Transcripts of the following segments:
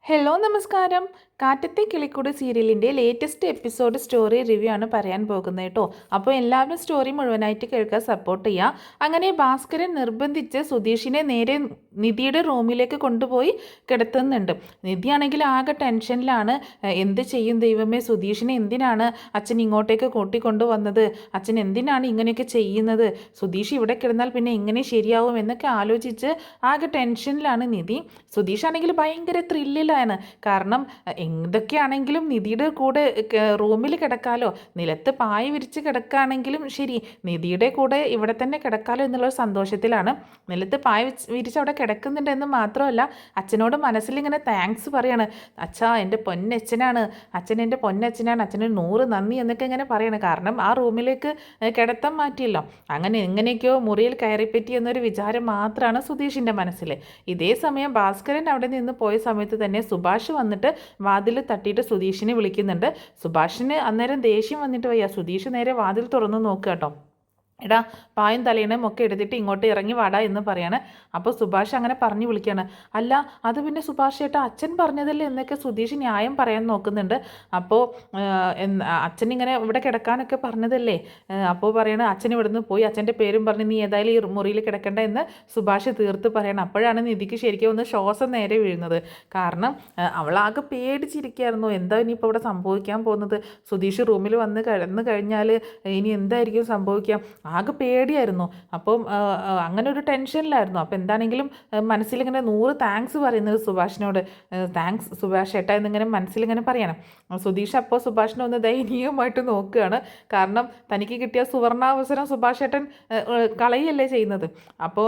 Hello നമസ്കാരം. കാറ്റത്തെ കിളിക്കൂട് സീരിയലിൻ്റെ latest episode story review ആണ് പറയാൻ പോകുന്നത് കേട്ടോ. അപ്പോൾ എല്ലാവരും സ്റ്റോറി മുഴുവനായിട്ട് കേൾക്കാൻ സപ്പോർട്ട് ചെയ്യുക. അങ്ങനെ ഭാസ്കരൻ നിർബന്ധിച്ച് സുധീഷിനെ നേരെ നിധിയുടെ റൂമിലേക്ക് കൊണ്ടുപോയി കിടത്തുന്നുണ്ട്. നിധിയാണെങ്കിൽ ആകെ ടെൻഷനിലാണ്. എന്ത് ചെയ്യും ദൈവമേ, സുധീഷിനെ എന്തിനാണ് അച്ഛൻ ഇങ്ങോട്ടേക്ക് കൂട്ടിക്കൊണ്ടു വന്നത്? അച്ഛൻ എന്തിനാണ് ഇങ്ങനെയൊക്കെ ചെയ്യുന്നത്? സുധീഷ് ഇവിടെ കിടന്നാൽ പിന്നെ എങ്ങനെ ശരിയാവും എന്നൊക്കെ ആലോചിച്ച് ആകെ ടെൻഷനിലാണ് നിധി. സുധീഷാണെങ്കിൽ ഭയങ്കര ത്രില്ലിലാണ്. കാരണം എന്തൊക്കെയാണെങ്കിലും നിധിയുടെ കൂടെ റൂമിൽ കിടക്കാലോ, നിലത്ത് പായ വിരിച്ച് കിടക്കുകയാണെങ്കിലും ശരി, നിധിയുടെ കൂടെ ഇവിടെ തന്നെ കിടക്കാലോ എന്നുള്ളൊരു സന്തോഷത്തിലാണ്. നിലത്ത് പായ വിരിച്ച് അവിടെ കിടക്കുന്നുണ്ടെന്ന് മാത്രമല്ല, അച്ഛനോട് മനസ്സിലിങ്ങനെ താങ്ക്സ് പറയാണ്. അച്ഛാ, എൻ്റെ പൊന്നച്ഛനാണ്, അച്ഛൻ എൻ്റെ പൊന്നച്ഛനാണ്, അച്ഛന് 100 നന്ദി എന്നൊക്കെ ഇങ്ങനെ പറയാണ്. കാരണം ആ റൂമിലേക്ക് കിടത്താൻ മാറ്റിയല്ലോ. അങ്ങനെ എങ്ങനെയൊക്കെയോ മുറിയിൽ കയറിപ്പറ്റി എന്നൊരു വിചാരം മാത്രമാണ് സുധീഷിൻ്റെ മനസ്സിൽ. ഇതേ സമയം ഭാസ്കരൻ അവിടെ നിന്ന് പോയ സമയത്ത് തന്നെ സുഭാഷ് വന്നിട്ട് വാതിൽ തട്ടിയിട്ട് സുധീഷിനെ വിളിക്കുന്നുണ്ട്. സുഭാഷിന് അന്നേരം ദേഷ്യം വന്നിട്ട് വയ്യ. സുധീഷ് നേരെ വാതിൽ തുറന്ന് നോക്കുക കേട്ടോ. എടാ, പായും തലയിണയും ഒക്കെ എടുത്തിട്ട് ഇങ്ങോട്ട് ഇറങ്ങി വാടാ എന്ന് പറയാണ്. അപ്പോൾ സുഭാഷ് അങ്ങനെ പറഞ്ഞു വിളിക്കുകയാണ്. അല്ല, അത് പിന്നെ സുഭാഷ് ചേട്ടാ, അച്ഛൻ പറഞ്ഞതല്ലേ എന്നൊക്കെ സുധീഷ് ന്യായം പറയാൻ നോക്കുന്നുണ്ട്. അപ്പോൾ അച്ഛൻ ഇങ്ങനെ ഇവിടെ കിടക്കാനൊക്കെ പറഞ്ഞതല്ലേ. അപ്പോൾ പറയണ അച്ഛൻ ഇവിടുന്ന് പോയി, അച്ഛൻ്റെ പേരും പറഞ്ഞ് നീ ഏതായാലും ഈ മുറിയിൽ കിടക്കണ്ട എന്ന് സുഭാഷ് തീർത്ത് പറയണം. അപ്പോഴാണ് നിധിക്ക് ശരിക്കും ഒന്ന് ശ്വാസം നേരെ വീഴുന്നത്. കാരണം അവളാകെ പേടിച്ചിരിക്കുകയായിരുന്നു. എന്താ ഇനിയിപ്പോൾ ഇവിടെ സംഭവിക്കാൻ പോകുന്നത്? സുധീഷ് റൂമിൽ വന്ന് കിടന്നു കഴിഞ്ഞാൽ ഇനി എന്തായിരിക്കും സംഭവിക്കുക? ആകെ പേടിയായിരുന്നു. അപ്പം അങ്ങനെ ഒരു ടെൻഷനിലായിരുന്നു. അപ്പോൾ എന്താണെങ്കിലും മനസ്സിലിങ്ങനെ 100 താങ്ക്സ് പറയുന്നത് സുഭാഷിനോട്. താങ്ക്സ് സുഭാഷ് ഏട്ടാ എന്നിങ്ങനെ മനസ്സിലിങ്ങനെ പറയണം. സുധീഷ് അപ്പോൾ സുഭാഷിനെ ഒന്ന് ദയനീയമായിട്ട് നോക്കുകയാണ്. കാരണം തനിക്ക് കിട്ടിയ സുവർണാവസരം സുഭാഷ് ഏട്ടൻ കളയല്ലേ ചെയ്യുന്നത്. അപ്പോൾ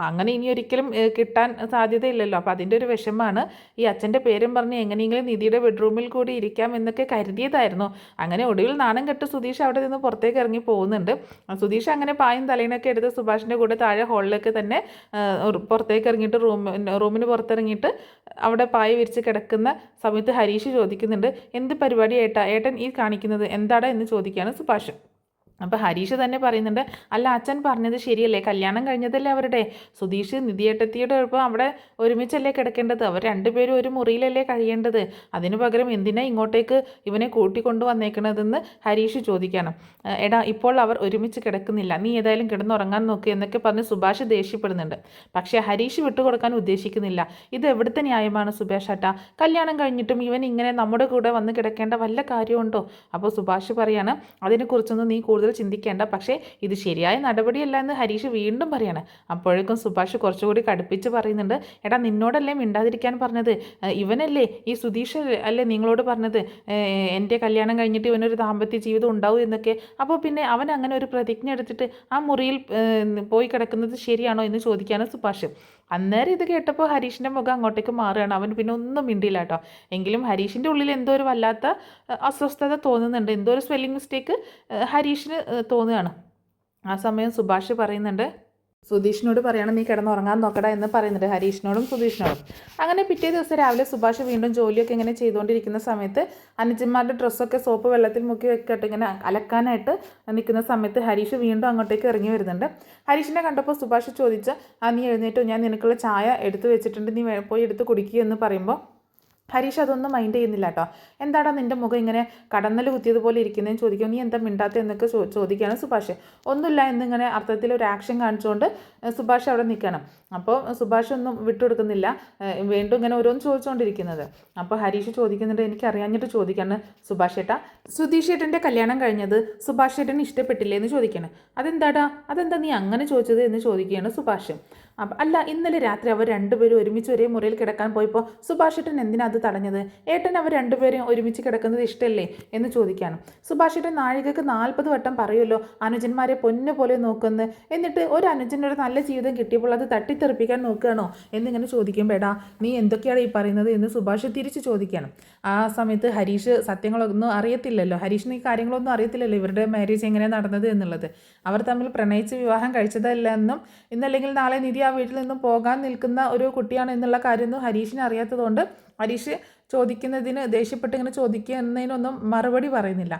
അങ്ങനെ ഇനി ഒരിക്കലും കിട്ടാൻ സാധ്യതയില്ലല്ലോ. അപ്പോൾ അതിൻ്റെ ഒരു വിഷമമാണ്. ഈ അച്ഛൻ്റെ പേരും പറഞ്ഞ് എങ്ങനെയെങ്കിലും നിധിയുടെ ബെഡ്റൂമിൽ കൂടി ഇരിക്കാം എന്നൊക്കെ കരുതിയതായിരുന്നു. അങ്ങനെ ഒടുവിൽ നാണം കെട്ട് സുധീഷ് അവിടെ നിന്ന് പുറത്തേക്ക് ഇറങ്ങി പോകുന്നുണ്ട്. സുധീഷ് അങ്ങനെ പായും തലയിണൊക്കെ എടുത്ത് സുഭാഷിൻ്റെ കൂടെ താഴെ ഹോളിലേക്ക് തന്നെ പുറത്തേക്ക് ഇറങ്ങിയിട്ട് റൂമിന് പുറത്തിറങ്ങിയിട്ട് അവിടെ പായ വിരിച്ച് കിടക്കുന്ന സമയത്ത് ഹരീഷ് ചോദിക്കുന്നുണ്ട്, എന്ത് പരിപാടി ഏട്ടൻ ഈ കാണിക്കുന്നത് എന്താടാ എന്ന് ചോദിക്കുകയാണ് സുഭാഷ്. അപ്പോൾ ഹരീഷ് തന്നെ പറയുന്നുണ്ട്, അല്ല അച്ഛൻ പറഞ്ഞത് ശരിയല്ലേ, കല്യാണം കഴിഞ്ഞതല്ലേ അവരുടെ. സുധീഷ് നിധിയേട്ടത്തിയുടെ ഒപ്പം അവിടെ ഒരുമിച്ചല്ലേ കിടക്കേണ്ടത്, അവർ രണ്ടുപേരും ഒരു മുറിയിലല്ലേ കഴിയേണ്ടത്. അതിനു പകരം എന്തിനാ ഇങ്ങോട്ടേക്ക് ഇവനെ കൂട്ടിക്കൊണ്ടു വന്നേക്കണതെന്ന് ഹരീഷ് ചോദിക്കണം. എടാ, ഇപ്പോൾ അവർ ഒരുമിച്ച് കിടക്കുന്നില്ല, നീ ഏതായാലും കിടന്നുറങ്ങാൻ നോക്കുക എന്നൊക്കെ പറഞ്ഞ് സുഭാഷ് ദേഷ്യപ്പെടുന്നുണ്ട്. പക്ഷേ ഹരീഷ് വിട്ടുകൊടുക്കാൻ ഉദ്ദേശിക്കുന്നില്ല. ഇത് എവിടുത്തെ ന്യായമാണ് സുഭാഷ് ഏട്ടാ? കല്യാണം കഴിഞ്ഞിട്ടും ഇവൻ ഇങ്ങനെ നമ്മുടെ കൂടെ വന്ന് കിടക്കേണ്ട വല്ല കാര്യമുണ്ടോ? അപ്പോൾ സുഭാഷ് പറയാണ്, അതിനെക്കുറിച്ചൊന്നും നീ കൂടുതൽ ചിന്തിക്കേണ്ട, പക്ഷേ ഇത് ശരിയായ നടപടിയല്ല എന്ന് ഹരീഷ് വീണ്ടും പറയാണ്. അപ്പോഴേക്കും സുഭാഷ് കുറച്ചുകൂടി കടുപ്പിച്ച് പറയുന്നുണ്ട്, എടാ നിന്നോടല്ലേ മിണ്ടാതിരിക്കാൻ പറഞ്ഞത്? ഇവനല്ലേ, ഈ സുധീഷ് അല്ലേ നിങ്ങളോട് പറഞ്ഞത് എൻ്റെ കല്യാണം കഴിഞ്ഞിട്ട് ഇവനൊരു ദാമ്പത്യ ജീവിതം ഉണ്ടാവും എന്നൊക്കെ. അപ്പോൾ പിന്നെ അവൻ അങ്ങനെ ഒരു പ്രതിജ്ഞ എടുത്തിട്ട് ആ മുറിയിൽ പോയി കിടക്കുന്നത് ശരിയാണോ എന്ന് ചോദിക്കുകയാണ് സുഭാഷ്. അന്നേരം ഇത് കേട്ടപ്പോൾ ഹരീഷിൻ്റെ മുഖം അങ്ങോട്ടേക്ക് മാറുകയാണ്. അവൻ പിന്നെ ഒന്നും മിണ്ടിയില്ല കേട്ടോ. എങ്കിലും ഹരീഷിൻ്റെ ഉള്ളിൽ എന്തോ ഒരു വല്ലാത്ത അസ്വസ്ഥത തോന്നുന്നുണ്ട്. എന്തോ ഒരു സ്പെല്ലിംഗ് മിസ്റ്റേക്ക് ഹരീഷിന് തോന്നുകയാണ്. ആ സമയം സുഭാഷ് പറയുന്നുണ്ട്, സുധീഷിനോട് പറയണം നീ കിടന്നുറങ്ങാൻ നോക്കടാ എന്ന് പറയുന്നുണ്ട്, ഹരീഷിനോടും സുധീഷിനോടും. അങ്ങനെ പിറ്റേ ദിവസം രാവിലെ സുഭാഷ് വീണ്ടും ജോലിയൊക്കെ ഇങ്ങനെ ചെയ്തുകൊണ്ടിരിക്കുന്ന സമയത്ത് അനുജന്മാരുടെ ഡ്രസ്സൊക്കെ സോപ്പ് വെള്ളത്തിൽ മുക്കി വെക്കിട്ട് ഇങ്ങനെ അലക്കാനായിട്ട് നിൽക്കുന്ന സമയത്ത് ഹരീഷ് വീണ്ടും അങ്ങോട്ടേക്ക് ഇറങ്ങി വരുന്നുണ്ട്. ഹരീഷിനെ കണ്ടപ്പോൾ സുഭാഷ് ചോദിച്ച്, നീ എഴുന്നേറ്റോ, ഞാൻ നിനക്കുള്ള ചായ എടുത്ത് വെച്ചിട്ടുണ്ട്, നീ പോയി എടുത്ത് കുടിക്കുക എന്ന് പറയുമ്പോൾ ഹരീഷ് അതൊന്നും മൈൻഡ് ചെയ്യുന്നില്ല കേട്ടോ. എന്താടാ നിൻ്റെ മുഖം ഇങ്ങനെ കടന്നൽ കുത്തിയതുപോലെ ഇരിക്കുന്നതെന്ന് ചോദിക്കും. നീ എന്താ മിണ്ടാത്ത എന്നൊക്കെ ചോദിക്കുകയാണ് സുഭാഷ്. ഒന്നുമില്ല എന്നിങ്ങനെ അർത്ഥത്തിൽ ഒരു ആക്ഷൻ കാണിച്ചുകൊണ്ട് സുഭാഷ് അവിടെ നിൽക്കണം. അപ്പോൾ സുഭാഷ് ഒന്നും വിട്ടുകൊടുക്കുന്നില്ല, വീണ്ടും ഇങ്ങനെ ഓരോന്ന് ചോദിച്ചുകൊണ്ടിരിക്കുന്നത്. അപ്പോൾ ഹരീഷ് ചോദിക്കുന്നുണ്ട്, എനിക്ക് അറിയാഞ്ഞിട്ട് ചോദിക്കാണ് സുഭാഷ് ഏട്ടാ, സുധീഷ് ഏട്ടൻ്റെ കല്യാണം കഴിഞ്ഞത് സുഭാഷ് ഏട്ടന് ഇഷ്ടപ്പെട്ടില്ലേ എന്ന് ചോദിക്കണം. അതെന്താ നീ അങ്ങനെ ചോദിച്ചത് എന്ന് ചോദിക്കുകയാണ് സുഭാഷ്. അല്ല, ഇന്നലെ രാത്രി അവർ രണ്ടുപേരും ഒരുമിച്ച് ഒരേ മുറിയിൽ കിടക്കാൻ പോയപ്പോൾ സുഭാഷ് ഏട്ടൻ എന്തിനാ അത് തടഞ്ഞത്? ഏട്ടൻ അവർ രണ്ടുപേരും ഒരുമിച്ച് കിടക്കുന്നത് ഇഷ്ടമല്ലേ എന്ന് ചോദിക്കുകയാണ്. സുഭാഷ് ഏട്ടൻ നാഴികക്ക് 40 വട്ടം പറയുമല്ലോ അനുജന്മാരെ പൊന്നു പോലെ നോക്കുന്നു, എന്നിട്ട് ഒരു അനുജനൊരു നല്ല ജീവിതം കിട്ടിയപ്പോൾ അത് തട്ടിത്തെറിപ്പിക്കാൻ നോക്കുകയാണോ എന്നിങ്ങനെ ചോദിക്കുമ്പോൾ, എടാ നീ എന്തൊക്കെയാണ് ഈ പറയുന്നത് എന്ന് സുഭാഷ് തിരിച്ച് ചോദിക്കുകയാണ്. ആ സമയത്ത് ഹരീഷ് സത്യങ്ങളൊന്നും അറിയത്തില്ലല്ലോ, ഹരീഷിന് ഈ കാര്യങ്ങളൊന്നും അറിയത്തില്ലല്ലോ ഇവരുടെ മാരേജ് എങ്ങനെയാണ് നടന്നത് എന്നുള്ളത്. അവർ തമ്മിൽ പ്രണയിച്ച് വിവാഹം കഴിച്ചതല്ല എന്നും ഇന്നല്ലെങ്കിൽ നാളെ നിധി ആ വീട്ടിൽ നിന്നും പോകാൻ നിൽക്കുന്ന ഒരു കുട്ടിയാണ് എന്നുള്ള കാര്യമൊന്നും ഹരീഷിന് അറിയാത്തതുകൊണ്ട് ഹരീഷ് ചോദിക്കുന്നതിന് ദേഷ്യപ്പെട്ട് ഇങ്ങനെ ചോദിക്കുന്നതിനൊന്നും മറുപടി പറയുന്നില്ല.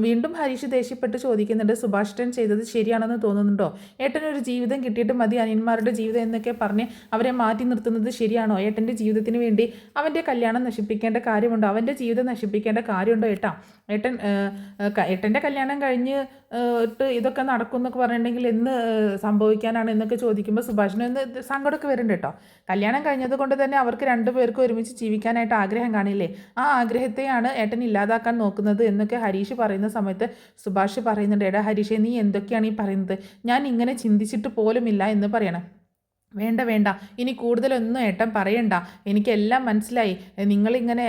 വീണ്ടും ഹരീഷ് ദേഷ്യപ്പെട്ട് ചോദിക്കുന്നുണ്ട്, സുഭാഷേട്ടൻ ചെയ്തത് ശരിയാണെന്ന് തോന്നുന്നുണ്ടോ? ഏട്ടനൊരു ജീവിതം കിട്ടിയിട്ട് മതി അനിയന്മാരുടെ ജീവിതം എന്നൊക്കെ പറഞ്ഞ് അവരെ മാറ്റി നിർത്തുന്നത് ശരിയാണോ? ഏട്ടൻ്റെ ജീവിതത്തിന് വേണ്ടി അവൻ്റെ കല്യാണം നശിപ്പിക്കേണ്ട കാര്യമുണ്ടോ? അവൻ്റെ ജീവിതം നശിപ്പിക്കേണ്ട കാര്യമുണ്ടോ ഏട്ടാ? ഏട്ടൻ്റെ കല്യാണം കഴിഞ്ഞ് ഇതൊക്കെ നടക്കും എന്നൊക്കെ പറഞ്ഞിട്ടുണ്ടെങ്കിൽ എന്ന് സംഭവിക്കാനാണ് എന്നൊക്കെ ചോദിക്കുമ്പോൾ സുഭാഷിന് ഒന്ന് സങ്കടമൊക്കെ വരുന്നുണ്ട് കേട്ടോ. കല്യാണം കഴിഞ്ഞത് കൊണ്ട് തന്നെ അവർക്ക് രണ്ടുപേർക്കും ഒരുമിച്ച് ജീവിക്കാനായിട്ട് ആഗ്രഹം കാണില്ലേ? ആ ആഗ്രഹത്തെയാണ് ഏട്ടൻ ഇല്ലാതാക്കാൻ നോക്കുന്നത് എന്നൊക്കെ ഹരീഷ് പറയുന്ന സമയത്ത് സുഭാഷ് പറയുന്നുണ്ട്, എടാ ഹരീഷേ, നീ എന്തൊക്കെയാണ് ഈ പറയുന്നത്? ഞാൻ ഇങ്ങനെ ചിന്തിച്ചിട്ട് പോലുമില്ല എന്ന് പറയണം. വേണ്ട വേണ്ട, ഇനി കൂടുതലൊന്നും ഏട്ടൻ പറയണ്ട, എനിക്കെല്ലാം മനസ്സിലായി. നിങ്ങളിങ്ങനെ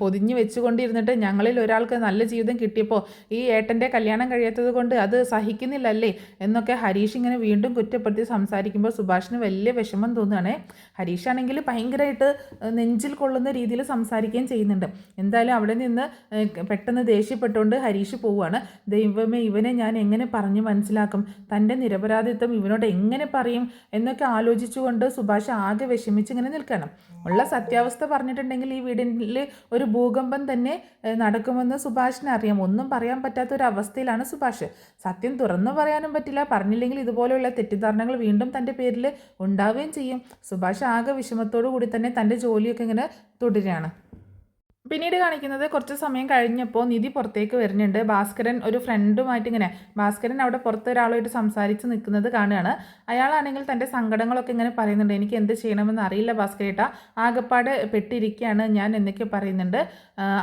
പൊതിഞ്ഞ് വെച്ചുകൊണ്ടിരുന്നിട്ട് ഞങ്ങളിൽ ഒരാൾക്ക് നല്ല ജീവിതം കിട്ടിയപ്പോൾ ഈ ഏട്ടൻ്റെ കല്യാണം കഴിയാത്തത് കൊണ്ട് അത് സഹിക്കുന്നില്ലല്ലേ എന്നൊക്കെ ഹരീഷ് ഇങ്ങനെ വീണ്ടും കുറ്റപ്പെടുത്തി സംസാരിക്കുമ്പോൾ സുഭാഷിന് വലിയ വിഷമം തോന്നുകയാണേ. ഹരീഷാണെങ്കിൽ ഭയങ്കരമായിട്ട് നെഞ്ചിൽ കൊള്ളുന്ന രീതിയിൽ സംസാരിക്കുകയും ചെയ്യുന്നുണ്ട്. എന്തായാലും അവിടെ നിന്ന് പെട്ടെന്ന് ദേഷ്യപ്പെട്ടുകൊണ്ട് ഹരീഷ് പോവുകയാണ്. ദൈവമേ, ഇവനെ ഞാൻ എങ്ങനെ പറഞ്ഞു മനസ്സിലാക്കും? തൻ്റെ നിരപരാധിത്വം ഇവനോട് എങ്ങനെ പറയും എന്നൊക്കെ ആലോചിച്ചുകൊണ്ട് സുഭാഷ് ആകെ വിഷമിച്ച് ഇങ്ങനെ നിൽക്കണം. ഉള്ള സത്യാവസ്ഥ പറഞ്ഞിട്ടുണ്ടെങ്കിൽ ഈ വീടിൽ ഒരു ഭൂകമ്പം തന്നെ നടക്കുമെന്ന് സുഭാഷിന് അറിയാം. ഒന്നും പറയാൻ പറ്റാത്ത ഒരു അവസ്ഥയിലാണ് സുഭാഷ്. സത്യം തുറന്നു പറയാനും പറ്റില്ല, പറഞ്ഞില്ലെങ്കിൽ ഇതുപോലെയുള്ള തെറ്റിദ്ധാരണകൾ വീണ്ടും തൻ്റെ പേരിൽ ഉണ്ടാവുകയും ചെയ്യും. സുഭാഷ് ആകെ വിഷമത്തോടു കൂടി തന്നെ തൻ്റെ ജോലിയൊക്കെ ഇങ്ങനെ തുടരുകയാണ്. പിന്നീട് കാണിക്കുന്നത് കുറച്ച് സമയം കഴിഞ്ഞപ്പോൾ നിധി പുറത്തേക്ക് വരുന്നുണ്ട്. ഭാസ്കരൻ ഒരു ഫ്രണ്ടുമായിട്ട് ഇങ്ങനെ ഭാസ്കരൻ അവിടെ പുറത്ത് ഒരാളുമായിട്ട് സംസാരിച്ച് നിൽക്കുന്നത് കാണുകയാണ്. അയാളാണെങ്കിൽ തൻ്റെ സങ്കടങ്ങളൊക്കെ ഇങ്ങനെ പറയുന്നുണ്ട്. എനിക്ക് എന്ത് ചെയ്യണമെന്ന് അറിയില്ല ഭാസ്കരേട്ടാ, ആകപ്പാട് പെട്ടിരിക്കുകയാണ് ഞാൻ എന്നൊക്കെ പറയുന്നുണ്ട്.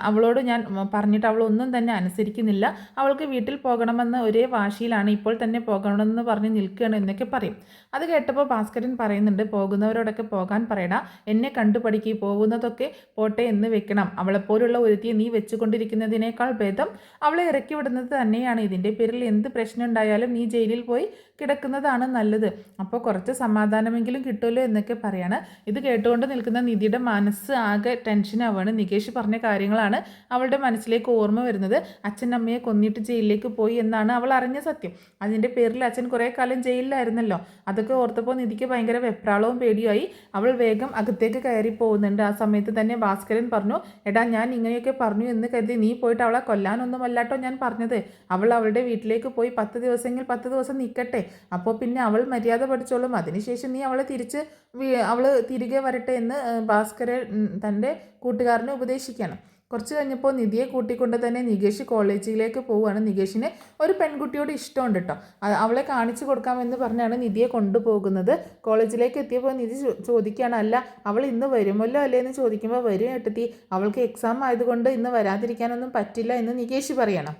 അവളോട് ഞാൻ പറഞ്ഞിട്ട് അവളൊന്നും തന്നെ അനുസരിക്കുന്നില്ല. അവൾക്ക് വീട്ടിൽ പോകണമെന്ന് ഒരേ വാശിയിലാണ്, ഇപ്പോൾ തന്നെ പോകണമെന്ന് പറഞ്ഞ് നിൽക്കുകയാണ് എന്നൊക്കെ പറയും. അത് കേട്ടപ്പോൾ ഭാസ്കരൻ പറയുന്നുണ്ട്, പോകുന്നവരോടൊക്കെ പോകാൻ പറയടാ, എന്നെ കണ്ടുപഠിക്കുക, പോകുന്നതൊക്കെ പോട്ടെ എന്ന് വെക്കണം. അവളെപ്പോലുള്ള ഒരുത്തിയെ നീ വെച്ചുകൊണ്ടിരിക്കുന്നതിനേക്കാൾ ഭേദം അവളെ ഇറക്കി വിടുന്നത് തന്നെയാണ്. ഇതിൻ്റെ പേരിൽ എന്ത് പ്രശ്നം ഉണ്ടായാലും നീ ജയിലിൽ പോയി കിടക്കുന്നതാണ് നല്ലത്. അപ്പോൾ കുറച്ച് സമാധാനമെങ്കിലും കിട്ടുമല്ലോ എന്നൊക്കെ പറയാണ്. ഇത് കേട്ടുകൊണ്ട് നിൽക്കുന്ന നിധിയുടെ മനസ്സ് ആകെ ടെൻഷനാവാണ്. നികേഷ് പറഞ്ഞ കാര്യങ്ങളാണ് അവളുടെ മനസ്സിലേക്ക് ഓർമ്മ വരുന്നത്. അച്ഛൻ അമ്മയെ കൊന്നിട്ട് ജയിലിലേക്ക് പോയി എന്നാണ് അവൾ അറിഞ്ഞ സത്യം. അതിൻ്റെ പേരിൽ അച്ഛൻ കുറേ കാലം ജയിലിലായിരുന്നല്ലോ. അതൊക്കെ ഓർത്തപ്പോൾ നിധിക്ക് ഭയങ്കര വെപ്രാളവും പേടിയായി. അവൾ വേഗം അകത്തേക്ക് കയറി പോകുന്നുണ്ട്. ആ സമയത്ത് തന്നെ ഭാസ്കരൻ പറഞ്ഞു, എടാ ഞാൻ ഇങ്ങനെയൊക്കെ പറഞ്ഞു എന്ന് കരുതി നീ പോയിട്ട് അവളെ കൊല്ലാനൊന്നുമല്ലാട്ടോ ഞാൻ പറഞ്ഞത്. അവൾ അവളുടെ വീട്ടിലേക്ക് പോയി 10 ദിവസമെങ്കിൽ 10 ദിവസം നിൽക്കട്ടെ, അപ്പോൾ പിന്നെ അവൾ മര്യാദ പഠിച്ചോളും. അതിനുശേഷം നീ അവളെ അവൾ തിരികെ വരട്ടെ എന്ന് ഭാസ്കരൻ തൻ്റെ കൂട്ടുകാരനെ ഉപദേശിക്കണം. കുറച്ച് കഴിഞ്ഞപ്പോൾ നിധിയെ കൂട്ടിക്കൊണ്ട് തന്നെ നികേഷ് കോളേജിലേക്ക് പോവുകയാണ്. നികേഷിന് ഒരു പെൺകുട്ടിയോട് ഇഷ്ടമുണ്ട് കേട്ടോ. അവളെ കാണിച്ചു കൊടുക്കാമെന്ന് പറഞ്ഞാണ് നിധിയെ കൊണ്ടുപോകുന്നത്. കോളേജിലേക്ക് എത്തിയപ്പോൾ നിധി ചോദിക്കുകയാണ്, അല്ല അവൾ ഇന്ന് വരുമല്ലോ അല്ലേ എന്ന് ചോദിക്കുമ്പോൾ, വരും ഏട്ടത്തി, അവൾക്ക് എക്സാം ആയതുകൊണ്ട് ഇന്ന് വരാതിരിക്കാനൊന്നും പറ്റില്ല എന്ന് നികേഷ് പറയണം.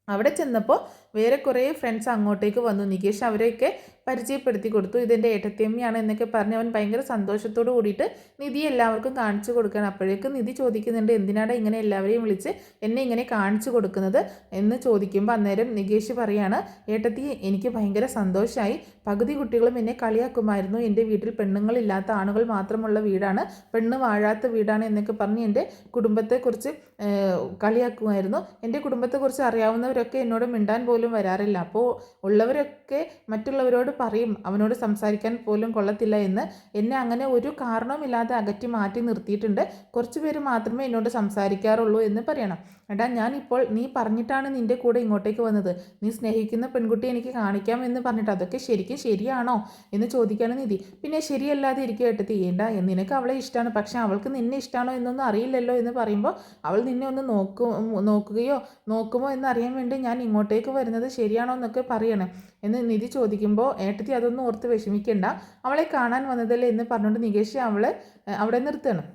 അവിടെ ചെന്നപ്പോൾ വേറെ കുറേ ഫ്രണ്ട്സ് അങ്ങോട്ടേക്ക് വന്നു. നികേഷ് അവരെയൊക്കെ പരിചയപ്പെടുത്തി കൊടുത്തു. ഇതെൻ്റെ ഏട്ടത്തിയമ്മയാണ് എന്നൊക്കെ പറഞ്ഞ് അവൻ ഭയങ്കര സന്തോഷത്തോട് കൂടിയിട്ട് നിധി എല്ലാവർക്കും കാണിച്ചു കൊടുക്കുകയാണ്. അപ്പോഴേക്കും നിധി ചോദിക്കുന്നുണ്ട്, എന്തിനാണ് ഇങ്ങനെ എല്ലാവരെയും വിളിച്ച് എന്നെ ഇങ്ങനെ കാണിച്ചു കൊടുക്കുന്നത് എന്ന് ചോദിക്കുമ്പോൾ അന്നേരം നികേഷ് പറയാണ്, ഏട്ടത്തി എനിക്ക് ഭയങ്കര സന്തോഷമായി. പകുതി കുട്ടികളും എന്നെ കളിയാക്കുമായിരുന്നു. എൻ്റെ വീട്ടിൽ പെണ്ണുങ്ങളില്ലാത്ത ആണുങ്ങൾ മാത്രമുള്ള വീടാണ്, പെണ്ണ് വാഴാത്ത വീടാണ് എന്നൊക്കെ പറഞ്ഞ് എൻ്റെ കുടുംബത്തെക്കുറിച്ച് കളിയാക്കുമായിരുന്നു. എൻ്റെ കുടുംബത്തെക്കുറിച്ച് അറിയാവുന്നവരൊക്കെ എന്നോട് മിണ്ടാൻ പോലും വരാറില്ല. അപ്പോൾ ഉള്ളവരൊക്കെ മറ്റുള്ളവരോട് പറയും അവനോട് സംസാരിക്കാൻ പോലും കൊള്ളത്തില്ല എന്ന്. എന്നെ അങ്ങനെ ഒരു കാരണവുമില്ലാതെ അകറ്റി മാറ്റി നിർത്തിയിട്ടുണ്ട്. കുറച്ച് പേര് മാത്രമേ എന്നോട് സംസാരിക്കാറുള്ളൂ എന്ന് പറയണം. എടാ ഞാനിപ്പോൾ നീ പറഞ്ഞിട്ടാണ് നിൻ്റെ കൂടെ ഇങ്ങോട്ടേക്ക് വന്നത്. നീ സ്നേഹിക്കുന്ന പെൺകുട്ടി എനിക്ക് കാണിക്കാം എന്ന് പറഞ്ഞിട്ട് അതൊക്കെ ശരിക്കും ശരിയാണോ എന്ന് ചോദിക്കുകയാണ് നിധി. പിന്നെ ശരിയല്ലാതെ ഇരിക്കുക ഏട്ടത്തി, ചെയ്യേണ്ട, നിനക്ക് അവളെ ഇഷ്ടമാണ്, പക്ഷേ അവൾക്ക് നിന്നെ ഇഷ്ടമാണോ എന്നൊന്നും അറിയില്ലല്ലോ എന്ന് പറയുമ്പോൾ, അവൾ നിന്നെ ഒന്ന് നോക്കുമോ എന്നറിയാൻ വേണ്ടി ഞാൻ ഇങ്ങോട്ടേക്ക് വരുന്നത് ശരിയാണോ എന്നൊക്കെ പറയണം എന്ന് നിധി ചോദിക്കുമ്പോൾ, ഏട്ടത്തി അതൊന്നും ഓർത്ത് വിഷമിക്കേണ്ട, അവളെ കാണാൻ വന്നതല്ലേ എന്ന് പറഞ്ഞുകൊണ്ട് നികേഷ് അവളെ അവിടെ നിർത്തണം.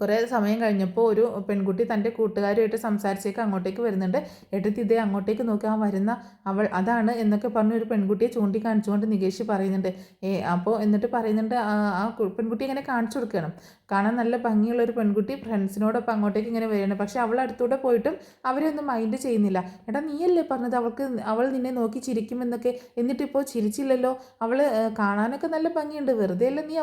കുറേ സമയം കഴിഞ്ഞപ്പോൾ ഒരു പെൺകുട്ടി തൻ്റെ കൂട്ടുകാരുമായിട്ട് സംസാരിച്ചേക്ക് അങ്ങോട്ടേക്ക് വരുന്നുണ്ട്. ഏട്ടത്തി ഇതേ അങ്ങോട്ടേക്ക് നോക്കാൻ വരുന്ന അവൾ അതാണ് എന്നൊക്കെ പറഞ്ഞ് ഒരു പെൺകുട്ടിയെ ചൂണ്ടിക്കാണിച്ചുകൊണ്ട് നികേഷ് പറയുന്നുണ്ട്. അപ്പോൾ എന്നിട്ട് പറയുന്നുണ്ട്, ആ പെൺകുട്ടി ഇങ്ങനെ കാണിച്ചു കൊടുക്കണം. കാണാൻ നല്ല ഭംഗിയുള്ള ഒരു പെൺകുട്ടി ഫ്രണ്ട്സിനോടൊപ്പം അങ്ങോട്ടേക്ക് ഇങ്ങനെ വരികയാണ്. പക്ഷേ അവൾ അടുത്തൂടെ പോയിട്ടും അവരൊന്നും മൈൻഡ് ചെയ്യുന്നില്ല. എടാ നീയല്ലേ പറഞ്ഞത് അവൾ നിന്നെ നോക്കി ചിരിക്കുമെന്നൊക്കെ, എന്നിട്ടിപ്പോൾ ചിരിച്ചില്ലല്ലോ. അവൾ കാണാനൊക്കെ നല്ല ഭംഗിയുണ്ട്, വെറുതെ അല്ല നീ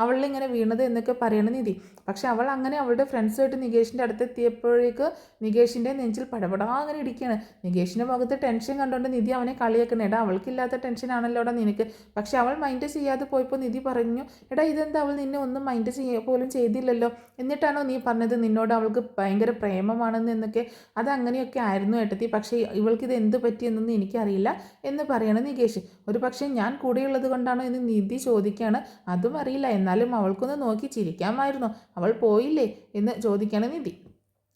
അവളിങ്ങനെ വീണത് എന്നൊക്കെ പറയണ നിധി. പക്ഷെ അവൾ അങ്ങനെ അവളുടെ ഫ്രണ്ട്സുമായിട്ട് നികേഷിൻ്റെ അടുത്തെത്തിയപ്പോഴേക്ക് നികേഷിൻ്റെ നെഞ്ചിൽ പടപടാ അങ്ങനെ ഇരിക്കുകയാണ്. നികേഷിൻ്റെ മുഖത്ത് ടെൻഷൻ കണ്ടുകൊണ്ട് നിധി അവനെ കളിയാക്കണം. എടാ അവൾക്കില്ലാത്ത ടെൻഷനാണല്ലോടാ നിനക്ക്. പക്ഷെ അവൾ മൈൻഡ് ചെയ്യാതെ പോയപ്പോൾ നിധി പറഞ്ഞു, എടാ ഇതെന്താ അവൾ നിന്നെ ഒന്നും മൈൻഡ് പോലും ചെയ്തില്ലല്ലോ, എന്നിട്ടാണോ നീ പറഞ്ഞത് നിന്നോട് അവൾക്ക് ഭയങ്കര പ്രേമമാണെന്ന് എന്നൊക്കെ. അതങ്ങനെയൊക്കെ ആയിരുന്നു ഏട്ടത്തി, പക്ഷേ ഇവൾക്കിത് എന്ത് പറ്റിയെന്നൊന്നും എനിക്കറിയില്ല എന്ന് പറയണം നികേഷ്. ഒരു പക്ഷേ ഞാൻ കൂടെയുള്ളത് കൊണ്ടാണോ എന്ന് നിധി ചോദിക്കുകയാണ്. അതും അറിയില്ല, എന്നാലും അവൾക്കൊന്ന് നോക്കി ചിരിക്കാമായിരുന്നു, അവൾ പോയില്ലേ എന്ന് ചോദിക്കുകയാണ് നിധി.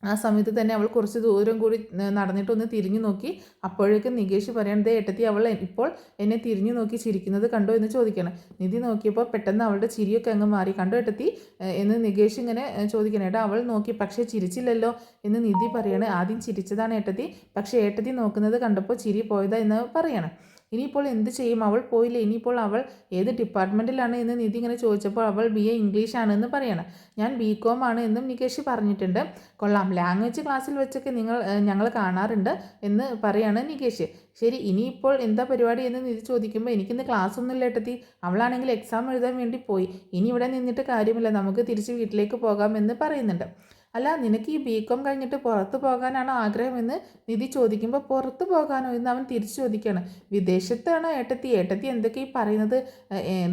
ആ സമയത്ത് തന്നെ അവൾ കുറച്ച് ദൂരം കൂടി നടന്നിട്ടൊന്ന് തിരിഞ്ഞു നോക്കി. അപ്പോഴേക്കും നികേഷ് പറയണത്, ഏട്ടത്തി അവൾ ഇപ്പോൾ എന്നെ തിരിഞ്ഞു നോക്കി ചിരിക്കുന്നത് കണ്ടോ എന്ന് ചോദിക്കണം. നിധി നോക്കിയപ്പോൾ പെട്ടെന്ന് അവളുടെ ചിരിയൊക്കെ അങ്ങ് മാറി. കണ്ടോ ഏട്ടത്തി എന്ന് നികേഷ് ഇങ്ങനെ ചോദിക്കണം. ഏട്ടാ അവൾ നോക്കി പക്ഷേ ചിരിച്ചില്ലല്ലോ എന്ന് നിധി പറയണേ. ആദ്യം ചിരിച്ചതാണ് ഏട്ടത്തി, പക്ഷേ ഏട്ടത്തി നോക്കുന്നത് കണ്ടപ്പോൾ ചിരി പോയതാ എന്ന് പറയണം. ഇനിയിപ്പോൾ എന്ത് ചെയ്യും, അവൾ പോയില്ലേ, ഇനിയിപ്പോൾ അവൾ ഏത് ഡിപ്പാർട്ട്മെൻറ്റിലാണ് എന്ന് നിധി ഇങ്ങനെ ചോദിച്ചപ്പോൾ അവൾ BA ഇംഗ്ലീഷ് ആണെന്ന് പറയണം. ഞാൻ BCom ആണ് എന്നും നികേഷ് പറഞ്ഞിട്ടുണ്ട്. കൊള്ളാം, ലാംഗ്വേജ് ക്ലാസ്സിൽ വെച്ചൊക്കെ ഞങ്ങൾ കാണാറുണ്ട് എന്ന് പറയാണ് നികേഷ്. ശരി, ഇനിയിപ്പോൾ എന്താ പരിപാടി എന്ന് നിധി ചോദിക്കുമ്പോൾ എനിക്കിന്ന് ക്ലാസ് ഒന്നുമില്ല ഏട്ടത്തി, അവളാണെങ്കിൽ എക്സാം എഴുതാൻ വേണ്ടി പോയി, ഇനി ഇവിടെ നിന്നിട്ട് കാര്യമില്ല, നമുക്ക് തിരിച്ച് വീട്ടിലേക്ക് പോകാമെന്ന് പറയുന്നുണ്ട്. അല്ല നിനക്ക് ഈ BCom കഴിഞ്ഞിട്ട് പുറത്ത് പോകാനാണോ ആഗ്രഹമെന്ന് നിധി ചോദിക്കുമ്പോൾ പുറത്ത് പോകാനോ എന്ന് അവൻ തിരിച്ചു ചോദിക്കുകയാണ്. വിദേശത്താണോ ഏട്ടത്തി, ഏട്ടത്തി എന്തൊക്കെ ഈ പറയുന്നത്,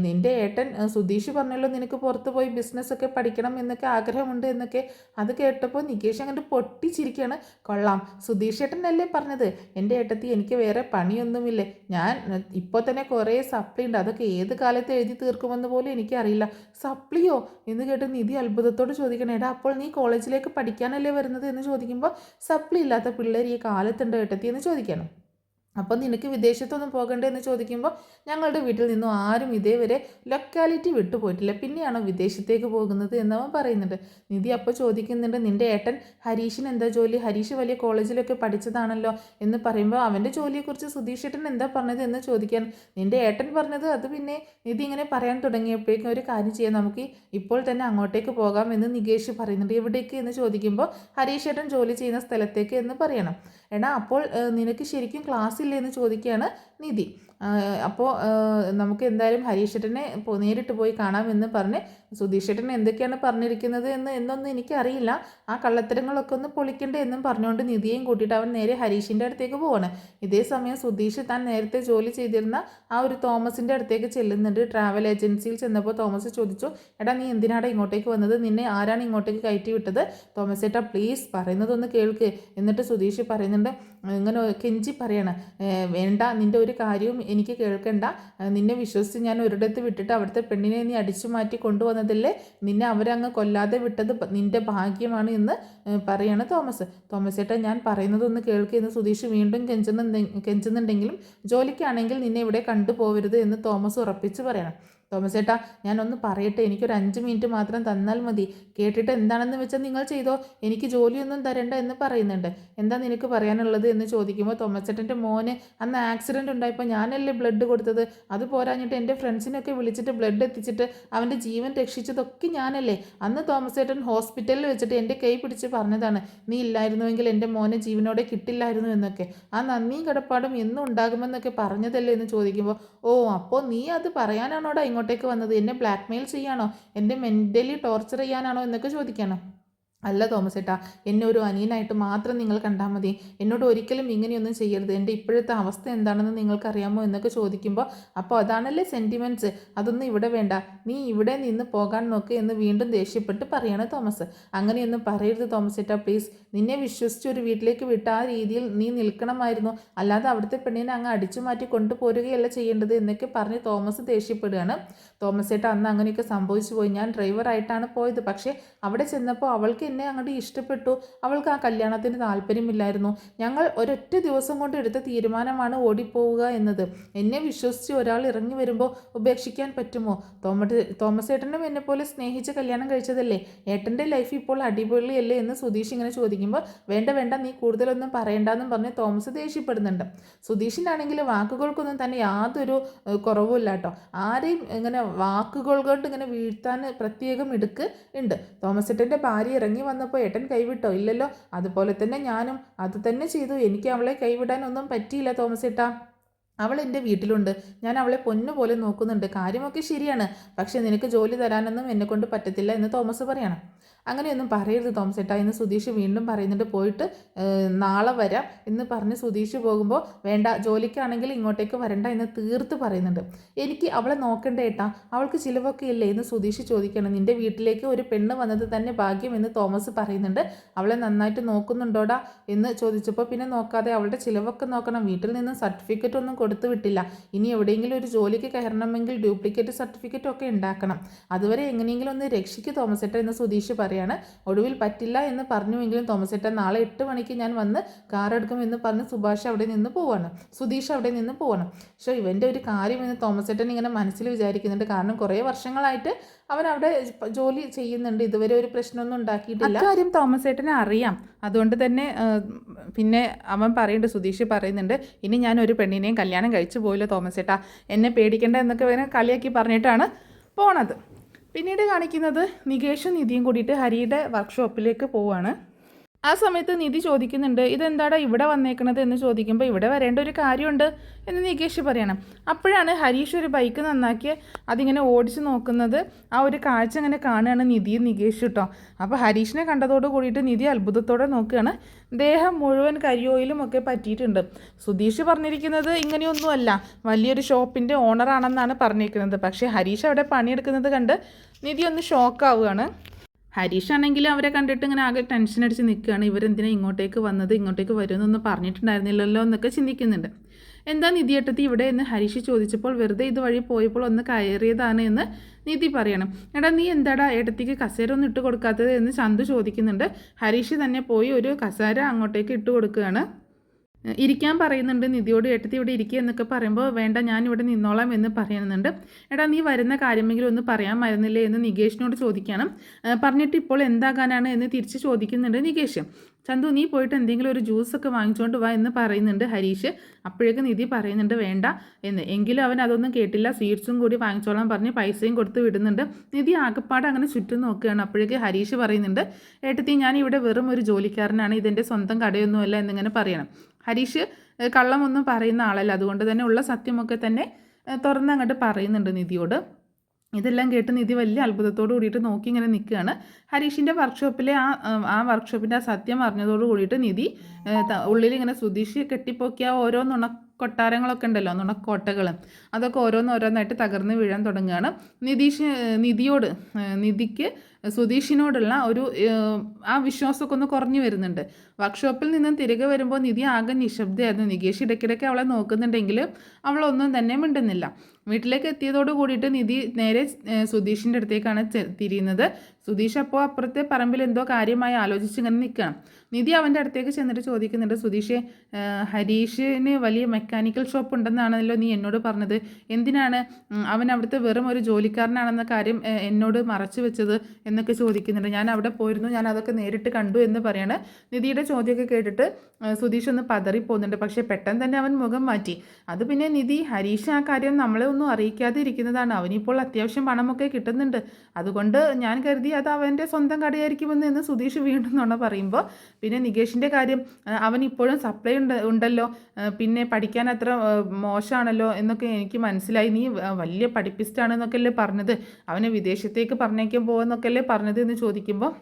നിൻ്റെ ഏട്ടൻ സുധീഷ് പറഞ്ഞല്ലോ നിനക്ക് പുറത്ത് പോയി ബിസിനസ്സൊക്കെ പഠിക്കണം എന്നൊക്കെ ആഗ്രഹമുണ്ട് എന്നൊക്കെ. അത് കേട്ടപ്പോൾ നികേഷ് അങ്ങോട്ട് പൊട്ടിച്ചിരിക്കുകയാണ്. കൊള്ളാം, സുധീഷ് ഏട്ടനല്ലേ പറഞ്ഞത്, എൻ്റെ ഏട്ടത്തി എനിക്ക് വേറെ പണിയൊന്നുമില്ലേ, ഞാൻ ഇപ്പോൾ തന്നെ കുറേ സപ്ലി ഉണ്ട്, അതൊക്കെ ഏത് കാലത്ത് എഴുതി തീർക്കുമെന്ന് പോലും എനിക്കറിയില്ല. സപ്ലിയോ എന്ന് കേട്ട് നിധി അത്ഭുതത്തോട് ചോദിക്കണം. എടാ അപ്പോൾ നീ കോളേജിലേക്ക് പഠിക്കാനല്ലേ വരുന്നത് എന്ന് ചോദിക്കുമ്പോൾ സപ്ലി ഇല്ലാത്ത പിള്ളേർ ഈ കാലത്തുണ്ട് ഏട്ടത്തി എന്ന് ചോദിക്കണം. അപ്പോൾ നിനക്ക് വിദേശത്തൊന്നും പോകണ്ടേ എന്ന് ചോദിക്കുമ്പോൾ ഞങ്ങളുടെ വീട്ടിൽ നിന്നും ആരും ഇതേവരെ ലൊക്കാലിറ്റി വിട്ടുപോയിട്ടില്ല, പിന്നെയാണോ വിദേശത്തേക്ക് പോകുന്നത് എന്നവൻ പറയുന്നുണ്ട്. നിധി അപ്പോൾ ചോദിക്കുന്നുണ്ട്, നിൻ്റെ ഏട്ടൻ ഹരീഷിന് എന്താ ജോലി, ഹരീഷ് വലിയ കോളേജിലൊക്കെ പഠിച്ചതാണല്ലോ എന്ന് പറയുമ്പോൾ അവൻ്റെ ജോലിയെക്കുറിച്ച് സുധീഷ് ഏട്ടൻ എന്താ പറഞ്ഞത് എന്ന് ചോദിക്കാൻ നിൻ്റെ ഏട്ടൻ പറഞ്ഞത്. അത് പിന്നെ നിധി ഇങ്ങനെ പറയാൻ തുടങ്ങിയപ്പോഴേക്കും ഒരു കാര്യം ചെയ്യാം, നമുക്ക് ഇപ്പോൾ തന്നെ അങ്ങോട്ടേക്ക് പോകാം എന്ന് നികേഷ് പറയുന്നുണ്ട്. എവിടേക്ക് എന്ന് ചോദിക്കുമ്പോൾ ഹരീഷ് ഏട്ടൻ ജോലി ചെയ്യുന്ന സ്ഥലത്തേക്ക് എന്ന് പറയണം. എടാ അപ്പോൾ നിനക്ക് ശരിക്കും ക്ലാസ് ഇല്ലേ എന്ന് ചോദിക്കുകയാണ് നിധി. അപ്പോൾ നമുക്ക് എന്തായാലും ഹരീഷേട്ടനെ നേരിട്ട് പോയി കാണാമെന്ന് പറഞ്ഞ് സുധീഷേട്ടൻ എന്തൊക്കെയാണ് പറഞ്ഞിരിക്കുന്നത് എന്നൊന്നും എനിക്കറിയില്ല, ആ കള്ളത്തരങ്ങളൊക്കെ ഒന്ന് പൊളിക്കണ്ടേ എന്നും പറഞ്ഞുകൊണ്ട് നിധിയെയും കൂട്ടിയിട്ട് അവൻ നേരെ ഹരീഷിൻ്റെ അടുത്തേക്ക് പോവാണ്. ഇതേ സമയം സുധീഷ് താൻ നേരത്തെ ജോലി ചെയ്തിരുന്ന ആ ഒരു തോമസിൻ്റെ അടുത്തേക്ക് ചെല്ലുന്നുണ്ട്. ട്രാവൽ ഏജൻസിയിൽ ചെന്നപ്പോൾ തോമസ് ചോദിച്ചു, എടാ നീ എന്തിനാണ് ഇങ്ങോട്ടേക്ക് വന്നത്, നിന്നെ ആരാണ് ഇങ്ങോട്ടേക്ക് കയറ്റി വിട്ടത്, തോമസ് ഏട്ടാ പ്ലീസ് പറയുന്നതൊന്ന് കേൾക്ക്. എന്നിട്ട് സുധീഷ് പറയുന്നുണ്ട്, ഇങ്ങനെ കെഞ്ചി പറയണം, വേണ്ട നിൻ്റെ ഒരു കാര്യവും എനിക്ക് കേൾക്കണ്ട, നിന്നെ വിശ്വസിച്ച് ഞാൻ ഒരിടത്ത് വിട്ടിട്ട് അവിടുത്തെ പെണ്ണിനെ നീ അടിച്ചു മാറ്റി കൊണ്ടുവന്നതല്ലേ, നിന്നെ അവരങ്ങ് കൊല്ലാതെ വിട്ടത് നിൻ്റെ ഭാഗ്യമാണ് എന്ന് പറയാണ് തോമസ്. തോമസ് ഏട്ടാ ഞാൻ പറയുന്നതൊന്ന് കേൾക്കുക സുധീഷ് വീണ്ടും കെഞ്ചുന്നുണ്ടെങ്കിലും ജോലിക്കാണെങ്കിൽ നിന്നെ ഇവിടെ കണ്ടുപോകരുത് എന്ന് തോമസ് ഉറപ്പിച്ച് പറയണം. തോമസ് ഏട്ടാ ഞാനൊന്ന് പറയട്ടെ, എനിക്കൊരു 5 മിനിറ്റ് മാത്രം തന്നാൽ മതി, കേട്ടിട്ട് എന്താണെന്ന് വെച്ചാൽ നിങ്ങൾ ചെയ്തോ, എനിക്ക് ജോലിയൊന്നും തരണ്ട എന്ന് പറയുന്നുണ്ട്. എന്താ നിനക്ക് പറയാനുള്ളത് എന്ന് ചോദിക്കുമ്പോൾ തോമസ് ഏട്ടൻ്റെ മോന് അന്ന് ആക്സിഡൻറ്റ് ഉണ്ടായപ്പോൾ ഞാനല്ലേ ബ്ലഡ് കൊടുത്തത്, അത് പോരാഞ്ഞിട്ട് എൻ്റെ ഫ്രണ്ട്സിനൊക്കെ വിളിച്ചിട്ട് ബ്ലഡ് എത്തിച്ചിട്ട് അവൻ്റെ ജീവൻ രക്ഷിച്ചതൊക്കെ ഞാനല്ലേ, അന്ന് തോമസ് ഏട്ടൻ ഹോസ്പിറ്റലിൽ വെച്ചിട്ട് എൻ്റെ കൈ പിടിച്ച് പറഞ്ഞതാണ്, നീ ഇല്ലായിരുന്നുവെങ്കിൽ എൻ്റെ മോനെ ജീവനോടെ കിട്ടില്ലായിരുന്നു എന്നൊക്കെ, ആ നന്ദിയും കടപ്പാടും എന്നും ഉണ്ടാകുമെന്നൊക്കെ പറഞ്ഞതല്ലേ എന്ന് ചോദിക്കുമ്പോൾ, ഓ അപ്പോൾ നീ അത് പറയാനാണോടാ ഇങ്ങോട്ടേക്ക് വന്നത്, എന്നെ ബ്ലാക്ക്മെയിൽ ചെയ്യാനോ, എന്നെ മെൻ്റലി ടോർച്ചർ ചെയ്യാനാണോ എന്നൊക്കെ ചോദിക്കാനോ. അല്ല തോമസ് ഏട്ടാ, എന്നെ ഒരു അനിയനായിട്ട് മാത്രം നിങ്ങൾ കണ്ടാൽ മതി, എന്നോട് ഒരിക്കലും ഇങ്ങനെയൊന്നും ചെയ്യരുത്, എൻ്റെ ഇപ്പോഴത്തെ അവസ്ഥ എന്താണെന്ന് നിങ്ങൾക്കറിയാമോ എന്നൊക്കെ ചോദിക്കുമ്പോൾ, അപ്പോൾ അതാണല്ലേ സെൻറ്റിമെൻറ്റ്സ്, അതൊന്നും ഇവിടെ വേണ്ട, നീ ഇവിടെ നിന്ന് പോകാൻ നോക്ക് എന്ന് വീണ്ടും ദേഷ്യപ്പെട്ട് പറയാണ് തോമസ്. അങ്ങനെയൊന്നും പറയരുത് തോമസ് ഏട്ടാ പ്ലീസ്, നിന്നെ വിശ്വസിച്ച് ഒരു വീട്ടിലേക്ക് വിട്ട ആ രീതിയിൽ നീ നിൽക്കണമായിരുന്നു, അല്ലാതെ അവിടുത്തെ പെണ്ണിനെ അങ്ങ് അടിച്ചു മാറ്റി കൊണ്ടുപോരുകയല്ല ചെയ്യേണ്ടത് എന്നൊക്കെ പറഞ്ഞ് തോമസ് ദേഷ്യപ്പെടുകയാണ്. തോമസ് ഏട്ടാ അന്ന് അങ്ങനെയൊക്കെ സംഭവിച്ചു പോയി, ഞാൻ ഡ്രൈവറായിട്ടാണ് പോയത്, പക്ഷേ അവിടെ ചെന്നപ്പോൾ അവൾക്ക് എന്നെ അങ്ങോട്ട് ഇഷ്ടപ്പെട്ടു, അവൾക്ക് ആ കല്യാണത്തിന് താല്പര്യമില്ലായിരുന്നു, ഞങ്ങൾ ഒരൊറ്റ ദിവസം കൊണ്ട് എടുത്ത തീരുമാനമാണ് ഓടിപ്പോവുക എന്നത്, എന്നെ വിശ്വസിച്ച് ഒരാൾ ഇറങ്ങി വരുമ്പോൾ ഉപേക്ഷിക്കാൻ പറ്റുമോ, തോമസ് ഏട്ടനും എന്നെപ്പോലെ സ്നേഹിച്ച് കല്യാണം കഴിച്ചതല്ലേ, ഏട്ടൻ്റെ ലൈഫ് ഇപ്പോൾ അടിപൊളിയല്ലേ എന്ന് സുധീഷ് ഇങ്ങനെ ചോദിക്കുമ്പോൾ, വേണ്ട വേണ്ട നീ കൂടുതലൊന്നും പറയണ്ടെന്നും പറഞ്ഞ് തോമസ് ദേഷ്യപ്പെടുന്നുണ്ട്. സുധീഷിനാണെങ്കിൽ വാക്കുകൾക്കൊന്നും തന്നെ യാതൊരു കുറവുമില്ല കേട്ടോ, ആരെയും ഇങ്ങനെ വാക്കുകൾ കൊണ്ട് ഇങ്ങനെ വീഴ്ത്താൻ പ്രത്യേകം ഇടുക്ക് ഉണ്ട്. തോമസ് ഏട്ടൻ്റെ ഭാര്യ ഇറങ്ങി വന്നപ്പോൾ ഏട്ടൻ കൈവിട്ടോ, ഇല്ലല്ലോ, അതുപോലെ തന്നെ ഞാനും അത് തന്നെ ചെയ്തു, എനിക്ക് അവളെ കൈവിടാനൊന്നും പറ്റിയില്ല തോമസ് ഏട്ടാ, അവൾ എൻ്റെ വീട്ടിലുണ്ട്, ഞാൻ അവളെ പൊന്നുപോലെ നോക്കുന്നുണ്ട്, കാര്യമൊക്കെ ശരിയാണ്, പക്ഷേ നിനക്ക് ജോലി തരാനൊന്നും എന്നെക്കൊണ്ട് പറ്റത്തില്ല എന്ന് തോമസ് പറയണം. അങ്ങനെയൊന്നും പറയരുത് തോമസ് ഏട്ടാ എന്ന് സുധീഷ് വീണ്ടും പറയുന്നുണ്ട്. പോയിട്ട് നാളെ വരാം എന്ന് പറഞ്ഞ് സുധീഷ് പോകുമ്പോൾ വേണ്ട ജോലിക്കാണെങ്കിൽ ഇങ്ങോട്ടേക്ക് വരണ്ട എന്ന് തീർത്ത് പറയുന്നുണ്ട്. എനിക്ക് അവളെ നോക്കണ്ടേ ഏട്ടാ, അവൾക്ക് ചിലവൊക്കെ ഇല്ലേ എന്ന് സുധീഷ് ചോദിക്കണം. നിൻ്റെ വീട്ടിലേക്ക് ഒരു പെണ്ണ് വന്നത് തന്നെ ഭാഗ്യം എന്ന് തോമസ് പറയുന്നുണ്ട്. അവളെ നന്നായിട്ട് നോക്കുന്നുണ്ടോടാ എന്ന് ചോദിച്ചപ്പോൾ പിന്നെ നോക്കാതെ അവളുടെ ചിലവൊക്കെ നോക്കണം, വീട്ടിൽ നിന്ന് സർട്ടിഫിക്കറ്റ് ഒന്നും കൊടുത്തു വിട്ടില്ല, ഇനി എവിടെയെങ്കിലും ഒരു ജോലിക്ക് കയറണമെങ്കിൽ ഡ്യൂപ്ലിക്കേറ്റ് സർട്ടിഫിക്കറ്റ് ഒക്കെ ഉണ്ടാക്കണം, അതുവരെ എങ്ങനെയെങ്കിലും ഒന്ന് രക്ഷിക്ക് തോമസ് ഏട്ടാ എന്ന് സുധീഷ് പറയാണ്. ഒടുവിൽ പറ്റില്ല എന്ന് പറഞ്ഞുവെങ്കിലും തോമസ് ഏട്ടാ നാളെ 8 മണിക്ക് ഞാൻ വന്ന് കാർ എടുക്കും എന്ന് പറഞ്ഞ് സുധീഷ് അവിടെ നിന്ന് പോവാണ്. പക്ഷേ ഇവൻ്റെ ഒരു കാര്യം എന്ന് തോമസ് ഏട്ടൻ ഇങ്ങനെ മനസ്സിൽ വിചാരിക്കുന്നുണ്ട്. കാരണം കുറേ വർഷങ്ങളായിട്ട് അവൻ അവിടെ ജോലി ചെയ്യുന്നുണ്ട്, ഇതുവരെ ഒരു പ്രശ്നമൊന്നും ഉണ്ടാക്കിയിട്ടില്ല. കാര്യം തോമസ് ഏട്ടനെ അറിയാം. അതുകൊണ്ട് തന്നെ പിന്നെ അവൻ പറയുന്നുണ്ട്, സുധീഷ് പറയുന്നുണ്ട്, ഇനി ഞാൻ ഒരു പെണ്ണിനെയും കല്യാണം കഴിച്ചു പോയില്ല തോമസ് ഏട്ടാ, എന്നെ പേടിക്കേണ്ട എന്നൊക്കെ ഇവനെ കളിയാക്കി പറഞ്ഞിട്ടാണ് പോണത്. പിന്നീട് കാണിക്കുന്നത് നികേഷും നിധിയും കൂടിയിട്ട് ഹരിയുടെ വർക്ക്ഷോപ്പിലേക്ക് പോവാണ്. ആ സമയത്ത് നിധി ചോദിക്കുന്നുണ്ട്, ഇതെന്താടാ ഇവിടെ വന്നേക്കണത് എന്ന് ചോദിക്കുമ്പോൾ ഇവിടെ വരേണ്ട ഒരു കാര്യമുണ്ട് എന്ന് നികേഷ് പറയണം. അപ്പോഴാണ് ഹരീഷ് ഒരു ബൈക്ക് നന്നാക്കി അതിങ്ങനെ ഓടിച്ച് നോക്കുന്നത്. ആ ഒരു കാഴ്ച അങ്ങനെ കാണുകയാണ് നിധിയും നികേഷ് കേട്ടോ. അപ്പോൾ ഹരീഷിനെ കണ്ടതോട് കൂടിയിട്ട് നിധി അത്ഭുതത്തോടെ നോക്കുകയാണ്. ദേഹം മുഴുവൻ കരിയോയിലും ഒക്കെ പറ്റിയിട്ടുണ്ട്. സുധീഷ് പറഞ്ഞിരിക്കുന്നത് ഇങ്ങനെയൊന്നുമല്ല, വലിയൊരു ഷോപ്പിൻ്റെ ഓണറാണെന്നാണ് പറഞ്ഞിരിക്കുന്നത്. പക്ഷേ ഹരീഷ് അവിടെ പണിയെടുക്കുന്നത് കണ്ട് നിധി ഒന്ന് ഷോക്കാവുകയാണ്. ഹരീഷ് ആണെങ്കിൽ അവരെ കണ്ടിട്ട് ഇങ്ങനെ ആകെ ടെൻഷൻ അടിച്ച് നിൽക്കുകയാണ്. ഇവരെന്തിനാണ് ഇങ്ങോട്ടേക്ക് വന്നത്, ഇങ്ങോട്ടേക്ക് വരുമെന്നൊന്നും പറഞ്ഞിട്ടുണ്ടായിരുന്നില്ലല്ലോ എന്നൊക്കെ ചിന്തിക്കുന്നുണ്ട്. എന്താ നിധിയേട്ടത്തി ഇവിടെ എന്ന് ഹരീഷ് ചോദിച്ചപ്പോൾ വെറുതെ ഇതുവഴി പോയപ്പോൾ ഒന്ന് കയറിയതാണ് എന്ന് നിധി പറയണം. എടാ നീ എന്താടാ ഏട്ടത്തിക്ക് കസേര ഒന്നും ഇട്ട് കൊടുക്കാത്തത് എന്ന് ചന്തു ചോദിക്കുന്നുണ്ട്. ഹരീഷ് തന്നെ പോയി ഒരു കസേര അങ്ങോട്ടേക്ക് ഇട്ട് കൊടുക്കുകയാണ്. ഇരിക്കാൻ പറയുന്നുണ്ട് നിധിയോട്. ഏട്ടത്തി ഇവിടെ ഇരിക്കുക എന്നൊക്കെ പറയുമ്പോൾ വേണ്ട ഞാനിവിടെ നിന്നോളാം എന്ന് പറയുന്നുണ്ട്. എടാ നീ വരുന്ന കാര്യമെങ്കിലും ഒന്ന് പറയാമായിരുന്നില്ലേ എന്ന് നികേഷിനോട് ചോദിക്കണം. പറഞ്ഞിട്ട് ഇപ്പോൾ എന്താകാനാണ് എന്ന് തിരിച്ച് ചോദിക്കുന്നുണ്ട് നികേഷ്. ചന്തു നീ പോയിട്ട് എന്തെങ്കിലും ഒരു ജ്യൂസൊക്കെ വാങ്ങിച്ചുകൊണ്ട് വാ എന്ന് പറയുന്നുണ്ട് ഹരീഷ്. അപ്പോഴേക്ക് നിധി പറയുന്നുണ്ട് വേണ്ട എന്ന്. എങ്കിലും അവൻ അതൊന്നും കേട്ടില്ല. സ്വീറ്റ്സും കൂടി വാങ്ങിച്ചോളാൻ പറഞ്ഞ് പൈസയും കൊടുത്ത് വിടുന്നുണ്ട്. നിധി ആകപ്പാട് അങ്ങനെ ചുറ്റും നോക്കുകയാണ്. അപ്പോഴേക്ക് ഹരീഷ് പറയുന്നുണ്ട്, ഏട്ടത്തി ഞാൻ ഇവിടെ വെറും ഒരു ജോലിക്കാരനാണ്, ഇതെൻ്റെ സ്വന്തം കടയൊന്നുമല്ല എന്നിങ്ങനെ പറയണം. ഹരീഷ് കള്ളമൊന്നും പറയുന്ന ആളല്ല, അതുകൊണ്ട് തന്നെ ഉള്ള സത്യമൊക്കെ തന്നെ തുറന്നങ്ങോട്ട് പറയുന്നുണ്ട് നിധിയോട്. ഇതെല്ലാം കേട്ട് നിധി വലിയ അത്ഭുതത്തോട് കൂടിയിട്ട് നോക്കി ഇങ്ങനെ നിൽക്കുകയാണ്. ഹരീഷിൻ്റെ വർക്ക്ഷോപ്പിലെ ആ വർക്ക്ഷോപ്പിൻ്റെ ആ സത്യം അറിഞ്ഞതോട് കൂടിയിട്ട് നിധി ഉള്ളിൽ ഇങ്ങനെ സുധീഷ് കെട്ടിപ്പൊക്കിയ ഓരോ കൊട്ടാരങ്ങളൊക്കെ ഉണ്ടല്ലോ, നുണക്കോട്ടകൾ, അതൊക്കെ ഓരോന്നോരോന്നായിട്ട് തകർന്ന് വീഴാൻ തുടങ്ങുകയാണ്. നിധിക്ക് സുധീഷിനോടുള്ള ഒരു ആ വിശ്വാസമൊക്കെ ഒന്ന് കുറഞ്ഞു വരുന്നുണ്ട്. വർക്ക്ഷോപ്പിൽ നിന്നും തിരികെ വരുമ്പോൾ നിധി ആകെ നിശബ്ദയായിരുന്നു. നികേഷ് ഇടയ്ക്കിടയ്ക്ക് അവളെ നോക്കുന്നുണ്ടെങ്കിൽ അവളൊന്നും തന്നെ മിണ്ടുന്നില്ല. വീട്ടിലേക്ക് എത്തിയതോട് കൂടിയിട്ട് നിധി നേരെ സുധീഷിൻ്റെ അടുത്തേക്കാണ് തിരിയുന്നത്. സുധീഷ് അപ്പോൾ അപ്പുറത്തെ പറമ്പിൽ എന്തോ കാര്യമായി ആലോചിച്ച് ഇങ്ങനെ നിൽക്കണം. നിധി അവൻ്റെ അടുത്തേക്ക് ചെന്നിട്ട് ചോദിക്കുന്നുണ്ട്, സുധീഷേ ഹരീഷിന് വലിയ മെക്കാനിക്കൽ ഷോപ്പ് ഉണ്ടെന്നാണല്ലോ നീ എന്നോട് പറഞ്ഞത്, എന്തിനാണ് അവൻ അവിടുത്തെ വെറും ഒരു ജോലിക്കാരനാണെന്ന കാര്യം എന്നോട് മറച്ചു വെച്ചത് എന്നൊക്കെ ചോദിക്കുന്നുണ്ട്. ഞാൻ അവിടെ പോയിരുന്നു, ഞാൻ അതൊക്കെ നേരിട്ട് കണ്ടു എന്ന് പറയാണ്. നിധിയുടെ ചോദ്യമൊക്കെ കേട്ടിട്ട് സുധീഷ് ഒന്ന് പതറിപ്പോകുന്നുണ്ട്. പക്ഷേ പെട്ടെന്ന് തന്നെ അവൻ മുഖം മാറ്റി. അത് പിന്നെ നിധി ഹരീഷ് ആ കാര്യം നമ്മളെ ഒന്നും അറിയിക്കാതെ ഇരിക്കുന്നതാണ്, അവനിപ്പോൾ അത്യാവശ്യം പണമൊക്കെ കിട്ടുന്നുണ്ട്, അതുകൊണ്ട് ഞാൻ കരുതി അത് അവൻ്റെ സ്വന്തം കടയായിരിക്കുമെന്ന് എന്ന് സുധീഷ് വീണ്ടും നുണ പറയുമ്പോൾ പിന്നെ നികേഷിൻ്റെ കാര്യം അവൻ ഇപ്പോഴും സപ്ലൈ ഉണ്ടല്ലോ, പിന്നെ പഠിക്കാൻ അത്ര മോശമാണല്ലോ എന്നൊക്കെ എനിക്ക് മനസ്സിലായി, നീ വലിയ പഠിപ്പിസ്റ്റാണെന്നൊക്കെ അല്ലേ പറഞ്ഞത്, അവനെ വിദേശത്തേക്ക് പറഞ്ഞേക്കാൻ പോകുമെന്നൊക്കെ അല്ലേ പറഞ്ഞത് എന്ന് ചോദിക്കുമ്പോൾ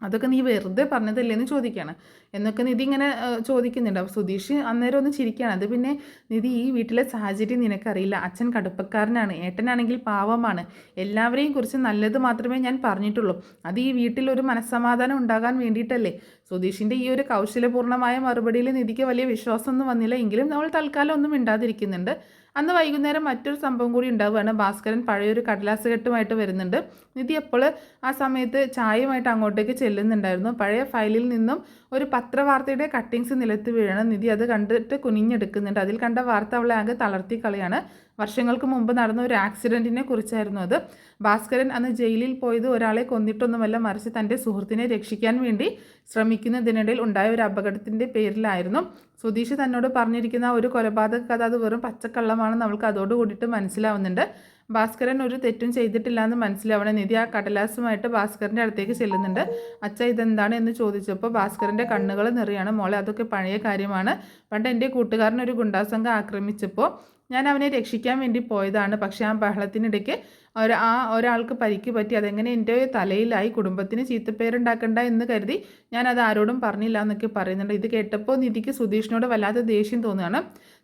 അതൊക്കെ നീ വെറുതെ പറഞ്ഞതല്ലേ എന്ന് ചോദിക്കുകയാണ് എന്നൊക്കെ നിധി ഇങ്ങനെ ചോദിക്കുന്നുണ്ട്. അപ്പോൾ സുധീഷ് അന്നേരം ഒന്ന് ചിരിക്കുകയാണ്. അത് പിന്നെ നിധി ഈ വീട്ടിലെ സാഹചര്യം നിനക്കറിയില്ല, അച്ഛൻ കടുപ്പക്കാരനാണ്, ഏട്ടനാണെങ്കിൽ പാവമാണ്, എല്ലാവരെയും കുറിച്ച് നല്ലത് മാത്രമേ ഞാൻ പറഞ്ഞിട്ടുള്ളൂ, അത് ഈ വീട്ടിലൊരു മനസ്സമാധാനം ഉണ്ടാകാൻ വേണ്ടിയിട്ടല്ലേ. സുധീഷിൻ്റെ ഈ ഒരു കൗശലപൂർണ്ണമായ മറുപടിയിൽ നിധിക്ക് വലിയ വിശ്വാസമൊന്നും വന്നില്ല. എങ്കിലും അവൾ തൽക്കാലം ഒന്നും മിണ്ടാതിരിക്കുന്നുണ്ട്. അന്ന് വൈകുന്നേരം മറ്റൊരു സംഭവം കൂടി ഉണ്ടാവുകയാണ്. ഭാസ്കരൻ പഴയൊരു കടലാസ് കെട്ടുമായിട്ട് വരുന്നുണ്ട്. നിധി അപ്പോൾ ആ സമയത്ത് ചായയുമായിട്ട് അങ്ങോട്ടേക്ക് ചെല്ലുന്നുണ്ടായിരുന്നു. പഴയ ഫയലിൽ നിന്നും ഒരു പത്രവാർത്തയുടെ കട്ടിങ്സ് നിലത്ത് വീഴണം. നിധി അത് കണ്ടിട്ട് കുനിഞ്ഞെടുക്കുന്നുണ്ട്. അതിൽ കണ്ട വാർത്ത അവളെ ആകെ തളർത്തി കളയാണ്. വർഷങ്ങൾക്ക് മുമ്പ് നടന്ന ഒരു ആക്സിഡൻറ്റിനെ കുറിച്ചായിരുന്നു അത്. ഭാസ്കരൻ അന്ന് ജയിലിൽ പോയത് ഒരാളെ കൊന്നിട്ടൊന്നുമല്ല, മറിച്ച് തൻ്റെ സുഹൃത്തിനെ രക്ഷിക്കാൻ വേണ്ടി ശ്രമിക്കുന്നതിനിടയിൽ ഉണ്ടായ ഒരു അപകടത്തിൻ്റെ പേരിലായിരുന്നു. സുധീഷ് തന്നോട് പറഞ്ഞിരിക്കുന്ന ഒരു കൊലപാതക കഥ അത് വെറും പച്ചക്കള്ളമാണെന്ന് അവൾക്ക് അതോടുകൂടിയിട്ട് മനസ്സിലാവുന്നുണ്ട്. ഭാസ്കരൻ ഒരു തെറ്റും ചെയ്തിട്ടില്ല എന്ന് മനസ്സിലാവണം. നിധി ആ കടലാസുമായിട്ട് ഭാസ്കരൻ്റെ അടുത്തേക്ക് ചെല്ലുന്നുണ്ട്. അച്ഛ ഇതെന്താണ് എന്ന് ചോദിച്ചപ്പോൾ ഭാസ്കരൻ്റെ കണ്ണുകൾ നിറയാണ്. മോളെ അതൊക്കെ പഴയ കാര്യമാണ്, പണ്ട് എൻ്റെ കൂട്ടുകാരനൊരു ഗുണ്ടാസംഘം ആക്രമിച്ചപ്പോൾ ഞാൻ അവനെ രക്ഷിക്കാൻ വേണ്ടി പോയതാണ്, പക്ഷേ ആ ബഹളത്തിനിടയ്ക്ക് ഒരാൾക്ക് പരിക്ക് പറ്റി, അതെങ്ങനെ എൻ്റെ തലയിലായി, കുടുംബത്തിന് ചീത്തപ്പേരുണ്ടാക്കണ്ട എന്ന് കരുതി ഞാനത് ആരോടും പറഞ്ഞില്ല എന്നൊക്കെ പറയുന്നുണ്ട്. ഇത് കേട്ടപ്പോൾ നിധിക്ക് സുധീഷിനോട് വല്ലാതെ ദേഷ്യം തോന്നുകയാണ്.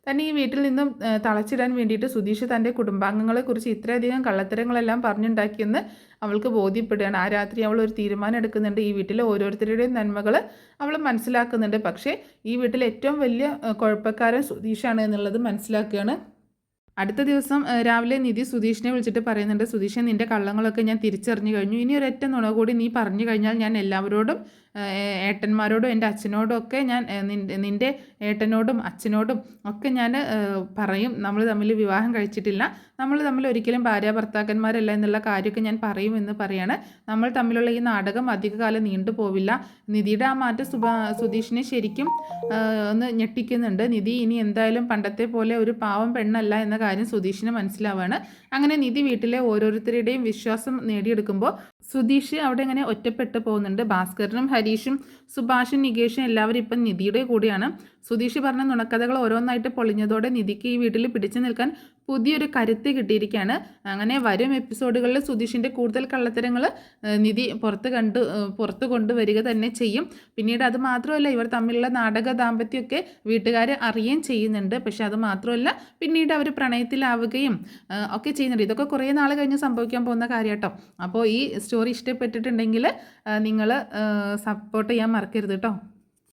തന്നെ ഈ വീട്ടിൽ നിന്നും തളച്ചിടാൻ വേണ്ടിയിട്ട് സുധീഷ് തൻ്റെ കുടുംബാംഗങ്ങളെക്കുറിച്ച് ഇത്രയധികം കള്ളത്തരങ്ങളെല്ലാം പറഞ്ഞുണ്ടാക്കിയെന്ന് അവൾക്ക് ബോധ്യപ്പെടുകയാണ്. ആ രാത്രി അവൾ ഒരു തീരുമാനം എടുക്കുന്നുണ്ട്. ഈ വീട്ടിലെ ഓരോരുത്തരുടെയും നന്മകൾ അവൾ മനസ്സിലാക്കുന്നുണ്ട്. പക്ഷേ ഈ വീട്ടിലെ ഏറ്റവും വലിയ കുഴപ്പക്കാരൻ സുധീഷാണ് എന്നുള്ളത് മനസ്സിലാക്കുകയാണ്. അടുത്ത ദിവസം രാവിലെ നിധി സുധീഷിനെ വിളിച്ചിട്ട് പറയുന്നുണ്ട്, സുധീഷൻ, നിൻ്റെ കള്ളങ്ങളൊക്കെ ഞാൻ തിരിച്ചറിഞ്ഞു കഴിഞ്ഞു. ഇനി ഒരൊറ്റ നുണ കൂടി നീ പറഞ്ഞു കഴിഞ്ഞാൽ ഞാൻ എല്ലാവരോടും, ഏട്ടന്മാരോടും എൻ്റെ അച്ഛനോടും ഒക്കെ ഞാൻ നിൻ്റെ ഏട്ടനോടും അച്ഛനോടും ഒക്കെ ഞാൻ പറയും നമ്മൾ തമ്മിൽ വിവാഹം കഴിച്ചിട്ടില്ല, നമ്മൾ തമ്മിൽ ഒരിക്കലും ഭാര്യാഭർത്താക്കന്മാരല്ല എന്നുള്ള കാര്യമൊക്കെ ഞാൻ പറയുമെന്ന് പറയാണ്. നമ്മൾ തമ്മിലുള്ള ഈ നാടകം അധികകാലം നീണ്ടു പോവില്ല. നിധിയുടെ ആ മാറ്റം സുധീഷിനെ ശരിക്കും ഒന്ന് ഞെട്ടിക്കുന്നുണ്ട്. നിധി ഇനി എന്തായാലും പണ്ടത്തെ പോലെ ഒരു പാവം പെണ്ണല്ല എന്ന കാര്യം സുധീഷിന് മനസ്സിലാവാണ്. അങ്ങനെ നിധി വീട്ടിലെ ഓരോരുത്തരുടെയും വിശ്വാസം നേടിയെടുക്കുമ്പോൾ സുധീഷ് അവിടെ ഇങ്ങനെ ഒറ്റപ്പെട്ടു പോകുന്നുണ്ട്. ഭാസ്കരനും ഹരീഷും സുഭാഷും നികേഷും എല്ലാവരും ഇപ്പം നിധിയുടെ കൂടെയാണ്. സുധീഷ് പറഞ്ഞ നുണക്കഥകൾ ഓരോന്നായിട്ട് പൊളിഞ്ഞതോടെ നിധിക്ക് ഈ വീട്ടിൽ പിടിച്ചു നിൽക്കാൻ പുതിയൊരു കരുത്ത് കിട്ടിയിരിക്കുകയാണ്. അങ്ങനെ വരും എപ്പിസോഡുകളിൽ സുധീഷിൻ്റെ കൂടുതൽ കള്ളത്തരങ്ങൾ നിധി പുറത്ത് കൊണ്ടുവരിക തന്നെ ചെയ്യും. പിന്നീട് അത് മാത്രമല്ല, ഇവർ തമ്മിലുള്ള നാടക ദാമ്പത്യമൊക്കെ വീട്ടുകാർ അറിയുകയും ചെയ്യുന്നുണ്ട്. പക്ഷെ അത് മാത്രമല്ല, പിന്നീട് അവർ പ്രണയത്തിലാവുകയും ഒക്കെ ചെയ്യുന്നുണ്ട്. ഇതൊക്കെ കുറേ നാൾ കഴിഞ്ഞ് സംഭവിക്കാൻ പോകുന്ന കാര്യം കേട്ടോ. അപ്പോൾ ഈ സ്റ്റോറി ഇഷ്ടപ്പെട്ടിട്ടുണ്ടെങ്കിൽ നിങ്ങൾ സപ്പോർട്ട് ചെയ്യാൻ മറക്കരുത് കേട്ടോ.